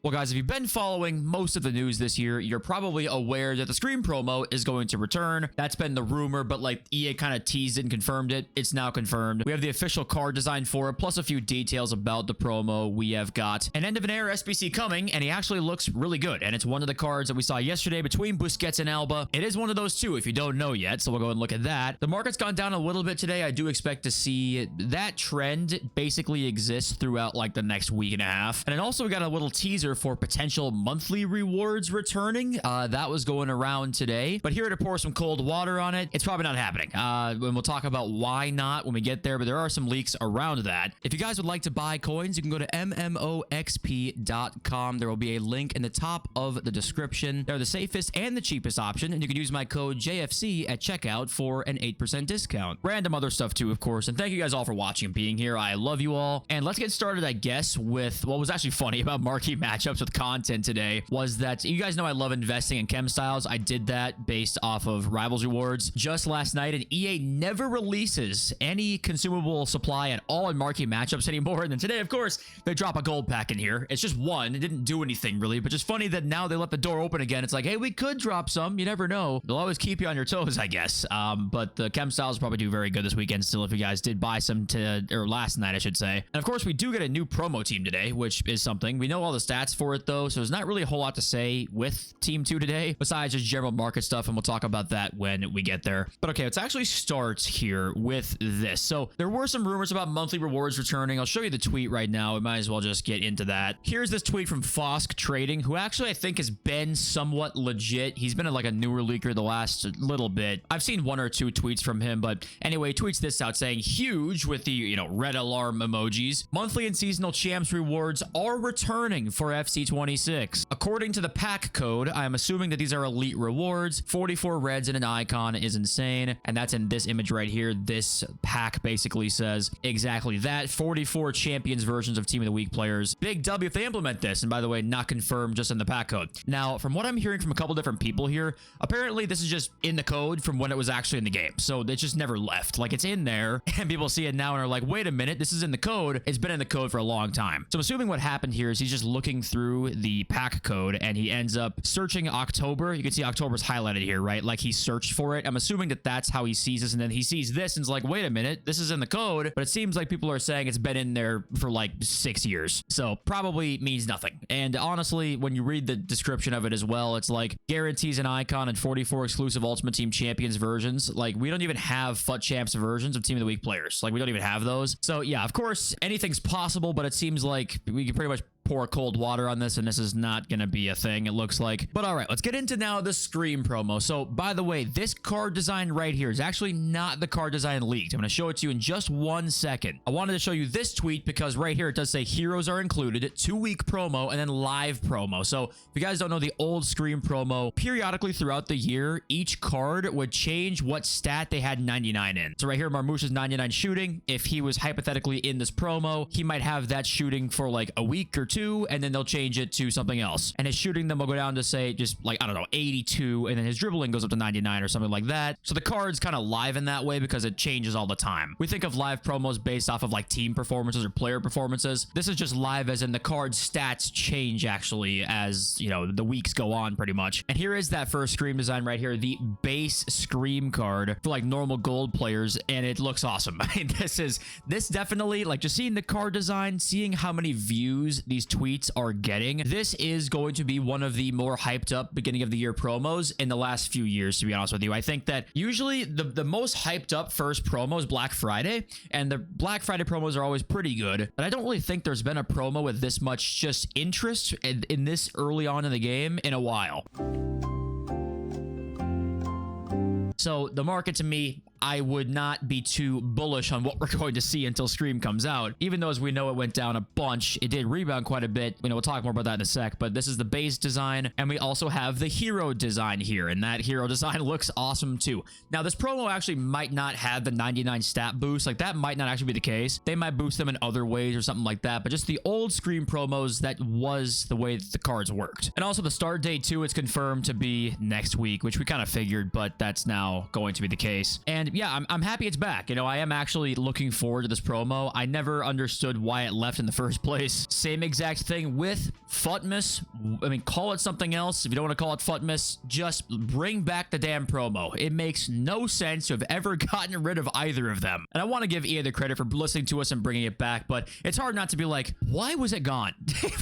Well, guys, if you've been following most of the news this year, you're probably aware that the Scream promo is going to return. That's been the rumor, but like EA kind of teased it and confirmed it. It's now confirmed. We have the official card design for it, plus a few details about the promo. We have got an end of an era SBC coming, and he actually looks really good. And it's one of the cards that we saw yesterday between Busquets and Alba. It is one of those two, if you don't know yet, so we'll go and look at that. The market's gone down a little bit today. I do expect to see that trend basically exist throughout like the next week and a half. And then also we got a little teaser for potential monthly rewards returning. That was going around today, but here to pour some cold water on it, it's probably not happening. And we'll talk about why not when we get there, but there are some leaks around that. If you guys would like to buy coins, you can go to MMOXP.com. There will be a link in the top of the description. They're the safest and the cheapest option, and you can use my code JFC at checkout for an 8% discount. Random other stuff too, of course, and thank you guys all for watching and being here. I love you all, and let's get started, I guess, with what was actually funny about marquee matchups with content today was that you guys know I love investing in chem styles. I did that based off of Rivals rewards just last night, and EA never releases any consumable supply at all in marquee matchups anymore. And then today, of course, they drop a gold pack in here. It's just one. It didn't do anything really, but just funny that now they let the door open again. It's like, hey, we could drop some. You never know. They'll always keep you on your toes, I guess. But the chem styles probably do very good this weekend still if you guys did buy some or last night, I should say. And of course, we do get a new promo team today, which is something. We know all the stats for it though, so there's not really a whole lot to say with Team 2 today, besides just general market stuff, and we'll talk about that when we get there. But okay, let's actually start here with this. So there were some rumors about monthly rewards returning. I'll show you the tweet right now. We might as well just get into that. Here's this tweet from Fosk Trading, who actually I think has been somewhat legit. He's been like a newer leaker the last little bit. I've seen one or two tweets from him, but anyway, he tweets this out saying, huge with the, red alarm emojis. Monthly and seasonal champs rewards are returning for FC26. According to the pack code, I'm assuming that these are elite rewards. 44 reds and an icon is insane. And that's in this image right here. This pack basically says exactly that. 44 champions versions of Team of the Week players. Big W if they implement this. And by the way, not confirmed, just in the pack code. Now, from what I'm hearing from a couple different people here, apparently this is just in the code from when it was actually in the game. So it just never left. Like, it's in there and people see it now and are like, wait a minute, this is in the code. It's been in the code for a long time. So I'm assuming what happened here is he's just looking through the pack code and he ends up searching October. You can see October's highlighted here, right? Like he searched for it. I'm assuming that that's how he sees this, and then he sees this and is like, wait a minute, this is in the code, but it seems like people are saying it's been in there for like 6 years. So probably means nothing. And honestly, when you read the description of it as well, it's like guarantees an icon and 44 exclusive Ultimate Team Champions versions. Like, we don't even have FUT Champs versions of Team of the Week players. Like, we don't even have those. So yeah, of course, anything's possible, but it seems like we can pretty much pour cold water on this, and this is not gonna be a thing, it looks like. But all right, let's get into now the Scream promo. So by the way, this card design right here is actually not the card design leaked. I'm gonna show it to you in just 1 second. I wanted to show you this tweet because right here it does say heroes are included, 2-week promo, and then live promo. So if you guys don't know the old Scream promo, periodically throughout the year, each card would change what stat they had 99 in. So right here, Marmouche's 99 shooting. If he was hypothetically in this promo, he might have that shooting for like a week or two, and then they'll change it to something else. And his shooting then will go down to say just like, I don't know, 82, and then his dribbling goes up to 99 or something like that. So the card's kind of live in that way because it changes all the time. We think of live promos based off of like team performances or player performances. This is just live as in the card's stats change actually as, the weeks go on pretty much. And here is that first Scream design right here, the base Scream card for like normal gold players, and it looks awesome. I mean, this definitely, like, just seeing the card design, seeing how many views these tweets are getting, this is going to be one of the more hyped up beginning of the year promos in the last few years, to be honest with you. I think that usually the most hyped up first promo is Black Friday, and the Black Friday promos are always pretty good, but I don't really think there's been a promo with this much just interest in this early on in the game in a while. So the market, to me, I would not be too bullish on what we're going to see until Scream comes out. Even though, as we know, it went down a bunch, it did rebound quite a bit. We'll talk more about that in a sec, but this is the base design, and we also have the hero design here, and that hero design looks awesome too. Now, this promo actually might not have the 99 stat boost. Like, that might not actually be the case. They might boost them in other ways or something like that, but just the old Scream promos, that was the way that the cards worked. And also the start date too, it's confirmed to be next week, which we kind of figured, but that's now going to be the case. And And yeah, I'm happy it's back. You know, I am actually looking forward to this promo. I never understood why it left in the first place. Same exact thing with Futmas. I mean, call it something else. If you don't want to call it Futmas, just bring back the damn promo. It makes no sense to have ever gotten rid of either of them. And I want to give EA the credit for listening to us and bringing it back, but it's hard not to be like, why was it gone?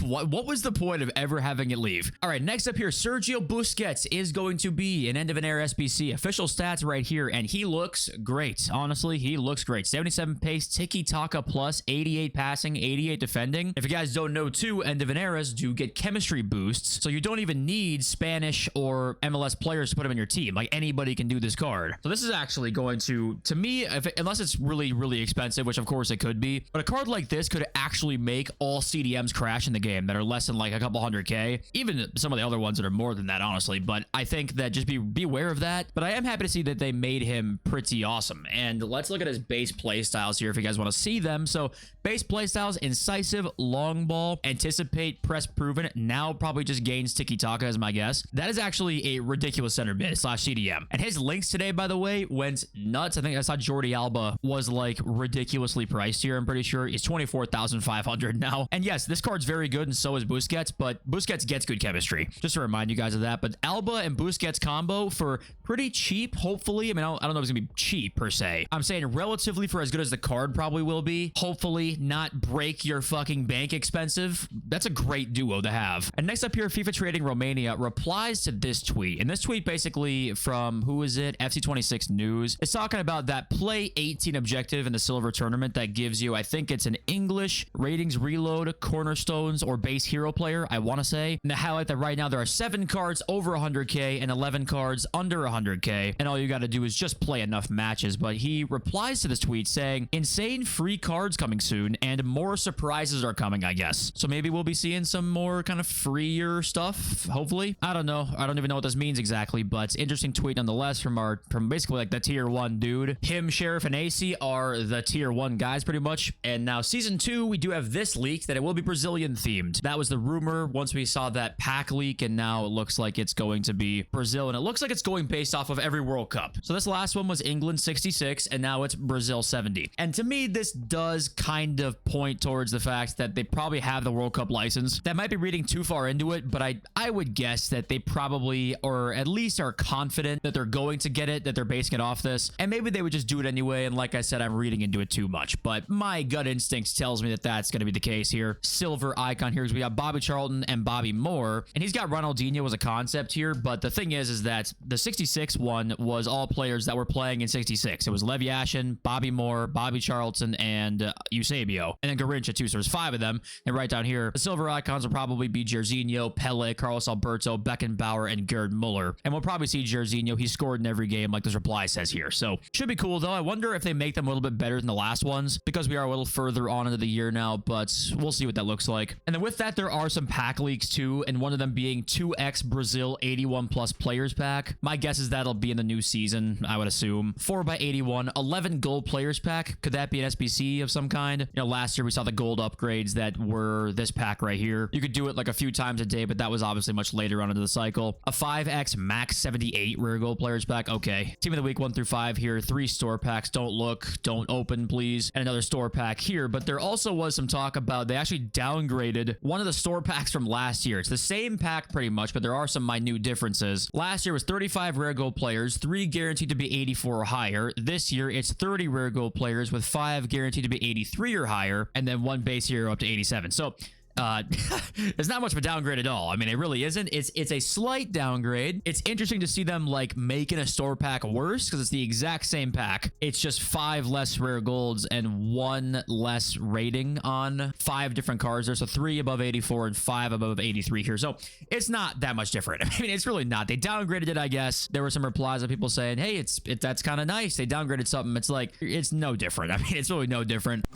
What was the point of ever having it leave? All right, next up here, Sergio Busquets is going to be an end of an era SBC. Official stats right here, and he looks great. Honestly, he looks great. 77 pace, tiki-taka plus, 88 passing, 88 defending. If you guys don't know too, end of an eras do get chemistry boosts, so you don't even need Spanish or MLS players to put them in your team. Like, anybody can do this card. So this is actually going to me, unless it's really, really expensive, which of course it could be, but a card like this could actually make all CDMs crash in the game that are less than like a couple 100K. Even some of the other ones that are more than that, honestly. But I think that just be aware of that. But I am happy to see that they made him pretty awesome. And let's look at his base play styles here if you guys want to see them. So base play styles, incisive, long ball, anticipate, press proven. Now probably just gains tiki-taka is my guess. That is actually a ridiculous center mid / CDM. And his links today, by the way, went nuts. I think I saw Jordi Alba was like ridiculously priced here. I'm pretty sure he's 24,500 now. And yes, this card's very good, and so is Busquets, but Busquets gets good chemistry. Just to remind you guys of that. But Alba and Busquets combo for pretty cheap, hopefully. I mean, I don't know if it's gonna be cheap per se. I'm saying relatively for as good as the card probably will be. Hopefully not break your fucking bank expensive. That's a great duo to have. And next up here, FIFA Trading Romania replies to this tweet. And this tweet basically from, who is it? FC26 News. It's talking about that play 18 objective in the silver tournament that gives you, I think it's an English ratings reload, cornerstones, or base hero player, I want to say. And to highlight that right now, there are 7 cards over 100K and 11 cards under 100K. And all you got to do is just play enough matches. But he replies to this tweet saying, insane free cards coming soon and more surprises are coming, I guess. So maybe we'll be seeing some more kind of freer stuff, hopefully. I don't know. I don't even know what this means exactly, but interesting tweet nonetheless from basically like the tier 1 dude. Him, Sheriff, and AC are the tier 1 guys pretty much. And now season 2, we do have this leak that it will be Brazilian themed. That was the rumor once we saw that pack leak, and now it looks like it's going to be Brazil, and it looks like it's going based off of every World Cup. So this last one was England 66, and now it's Brazil 70. And to me, this does kind of point towards the fact that they probably have the World Cup license. That might be reading too far into it, but I would guess that they probably, or at least are confident that they're going to get it, that they're basing it off this, and maybe they would just do it anyway. And like I said, I'm reading into it too much, but my gut instinct tells me that that's going to be the case here. Silver icon here, because we got Bobby Charlton and Bobby Moore, and he's got Ronaldinho as a concept here. But the thing is that the 66 one was all players that were playing in 66. It was Lev Yashin, Bobby Moore, Bobby Charlton, and Eusebio, and then Garincha too. So there's 5 of them. And right down here, the silver icons will probably be Jairzinho, Pele, Carlos Alberto, Beckenbauer, and Gerd Muller. And we'll probably see Jairzinho. He scored in every game, like this reply says here. So should be cool though. I wonder if they make them a little bit better than the last ones, because we are a little further on into the year now, but we'll see what that looks like. And then with that, there are some pack leaks too, and one of them being 2x Brazil 81 plus players pack. My guess is that'll be in the new season, I would assume. 4x81, 11 gold players pack. Could that be an SBC of some kind? You know, last year we saw the gold upgrades that were this pack right here. You could do it like a few times a day, but that was obviously much later on into the cycle. A 5x max 78 rare gold players pack. Okay. Team of the week 1 through 5 here. 3 store packs. Don't look, don't open, please. And another store pack here. But there also was some talk about they actually downgraded one of the store packs from last year. It's the same pack pretty much, but there are some minute differences. Last year was 35 rare gold players, 3 guaranteed to be 84 or higher. This year it's 30 rare gold players with 5 guaranteed to be 83 or higher, and then 1 base hero up to 87. So it's not much of a downgrade at all. I mean, it really isn't. It's a slight downgrade. It's interesting to see them like making a store pack worse, because it's the exact same pack. It's just 5 less rare golds and 1 less rating on 5 different cards there. So 3 above 84 and 5 above 83 here. So it's not that much different. I mean, it's really not. They downgraded it, I guess. There were some replies of people saying, hey, that's kind of nice. They downgraded something. It's like, it's no different. I mean, it's really no different.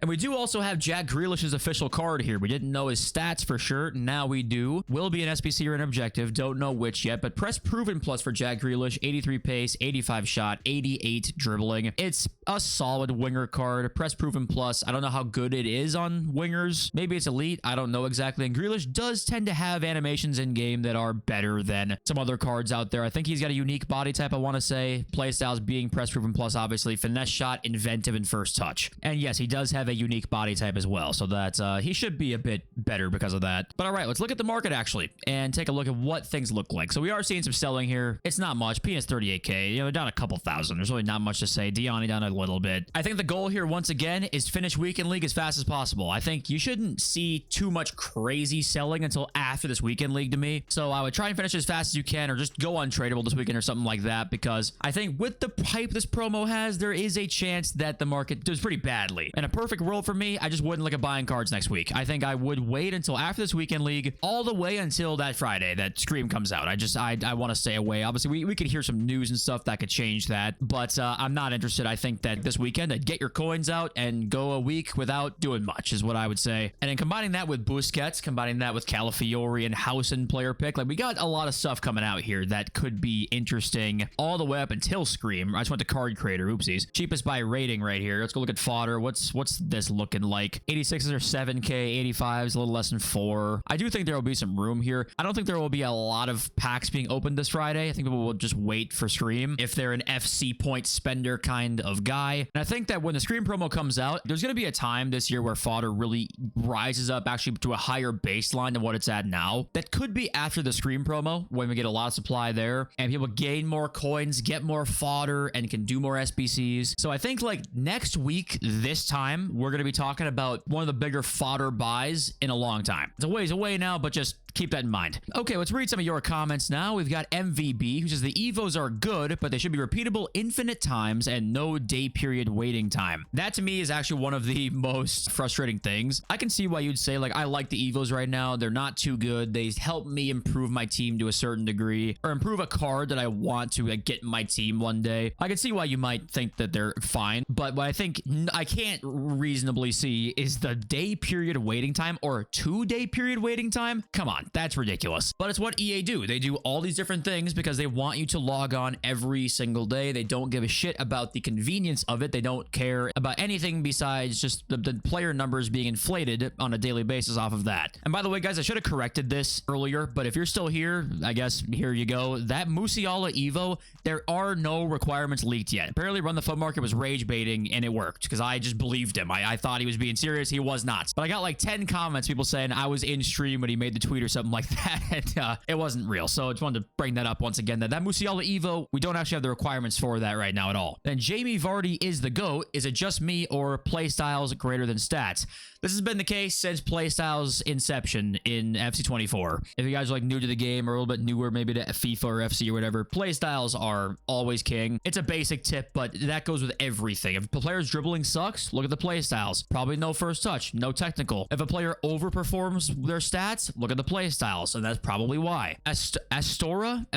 And we do also have Jack Grealish's official card here. We didn't know his stats for sure. Now we do. Will be an SBC or an objective. Don't know which yet, but press proven plus for Jack Grealish. 83 pace, 85 shot, 88 dribbling. It's a solid winger card. Press proven plus. I don't know how good it is on wingers. Maybe it's elite. I don't know exactly. And Grealish does tend to have animations in game that are better than some other cards out there. I think he's got a unique body type, I want to say. Playstyles being press proven plus, obviously. Finesse shot, inventive, and first touch. And yes, he does have a unique body type as well. So that he should be a bit better because of that. But all right, let's look at the market actually and take a look at what things look like. So we are seeing some selling here. It's not much. Penis 38K. You know, they're down a couple thousand. There's really not much to say. Diani down a little bit. I think the goal here, once again, is finish weekend league as fast as possible. I think you shouldn't see too much crazy selling until after this weekend league to me. So I would try and finish as fast as you can, or just go untradeable this weekend or something like that, because I think with the hype this promo has, there is a chance that the market does pretty badly. In a perfect world for me, I just wouldn't look at buying cards next week. I think I would wait until after this weekend league, all the way until that Friday that Scream comes out. I want to stay away. Obviously, we could hear some news and stuff that could change that, but I'm not interested. I think that this weekend, I'd get your coins out and go a week without doing much is what I would say. And then combining that with Busquets, combining that with Calafiori and Housen player pick, like we got a lot of stuff coming out here that could be interesting all the way up until Scream. I just went to Card Creator. Oopsies. Cheapest by rating right here. Let's go look at fodder. What's this looking like? 86s are 7K, 85s a little less than 4. I do think there will be some room here. I don't think there will be a lot of packs being opened this Friday. I think people will just wait for Scream if they're an FC point spender kind of guy. And I think that when the Scream promo comes out, there's going to be a time this year where fodder really rises up actually to a higher baseline than what it's at now. That could be after the Scream promo when we get a lot of supply there and people gain more coins, get more fodder, and can do more SBCs. So I think like next week, this time, we're going to be talking about one of the bigger fodder buys in a long time. It's a ways away now, but just keep that in mind. Okay, let's read some of your comments now. We've got MVB, who says the Evos are good, but they should be repeatable infinite times and no day period waiting time. That to me is actually one of the most frustrating things. I can see why you'd say, like, I like the Evos right now. They're not too good. They help me improve my team to a certain degree, or improve a card that I want to like, get in my team one day. I can see why you might think that they're fine, but what I think I can't reasonably see is the day period waiting time or 2-day period waiting time. Come on. That's ridiculous. But it's what EA do. They do all these different things because they want you to log on every single day. They don't give a shit about the convenience of it. They don't care about anything besides just the player numbers being inflated on a daily basis off of that. And by the way, guys, I should have corrected this earlier, but if you're still here, I guess here you go. That Musiala Evo, there are no requirements leaked yet. Apparently Run the Foot Market was rage baiting and it worked because I just believed him. I thought he was being serious. He was not. But I got like 10 comments, people saying I was in stream when he made the tweet or something like that, and it wasn't real. So I just wanted to bring that up once again, that Musiala Evo, we don't actually have the requirements for that right now at all. Then Jamie Vardy is the GOAT. Is it just me or playstyles greater than stats? This has been the case since playstyles inception in FC24. If you guys are like new to the game or a little bit newer maybe to FIFA or FC or whatever, playstyles are always king. It's a basic tip, but that goes with everything. If a player's dribbling sucks, look at the playstyles. Probably no first touch, no technical. If a player overperforms their stats, look at the playstyles, and that's probably why. Astora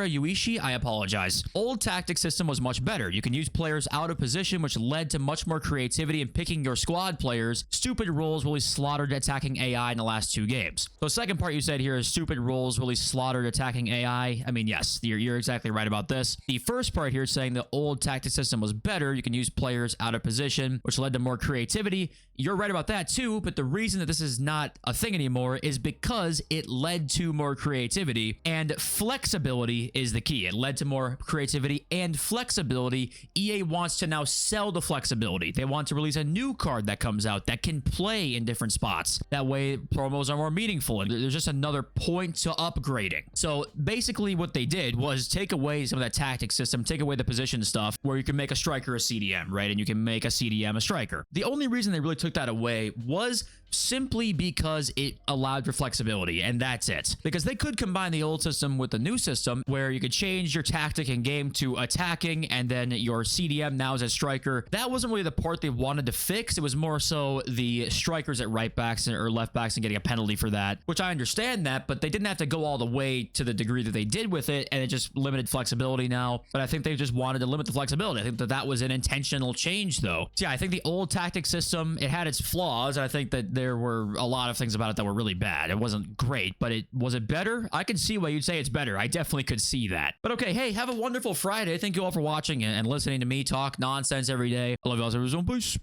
Yuichi, I apologize. Old tactic system was much better. You can use players out of position, which led to much more creativity in picking your squad players. Stupid roles really slaughtered attacking AI in the last 2 games. So the second part you said here is stupid roles really slaughtered attacking AI. I mean, yes, you're exactly right about this. The first part here is saying the old tactic system was better. You can use players out of position, which led to more creativity. You're right about that too, but the reason that this is not a thing anymore is because it led to more creativity, and flexibility is the key. It led to more creativity and flexibility. EA wants to now sell the flexibility. They want to release a new card that comes out that can play in different spots. That way promos are more meaningful, and there's just another point to upgrading. So basically what they did was take away some of that tactic system, take away the position stuff where you can make a striker a CDM, right? And you can make a CDM a striker. The only reason they really took that away was simply because it allowed for flexibility, and that's it. Because they could combine the old system with the new system where you could change your tactic in game to attacking, and then your CDM now is a striker. That wasn't really the part they wanted to fix. It was more so the strikers at right backs or left backs and getting a penalty for that, which I understand that, but they didn't have to go all the way to the degree that they did with it, and it just limited flexibility now. But I think they just wanted to limit the flexibility. I think that that was an intentional change, though. So yeah, I think the old tactic system, it had its flaws. I think that there were a lot of things about it that were really bad. It wasn't great, but was it better? I can see why you'd say it's better. I definitely could see that. But okay, hey, have a wonderful Friday. Thank you all for watching and listening to me talk nonsense every day. I love you all. Peace.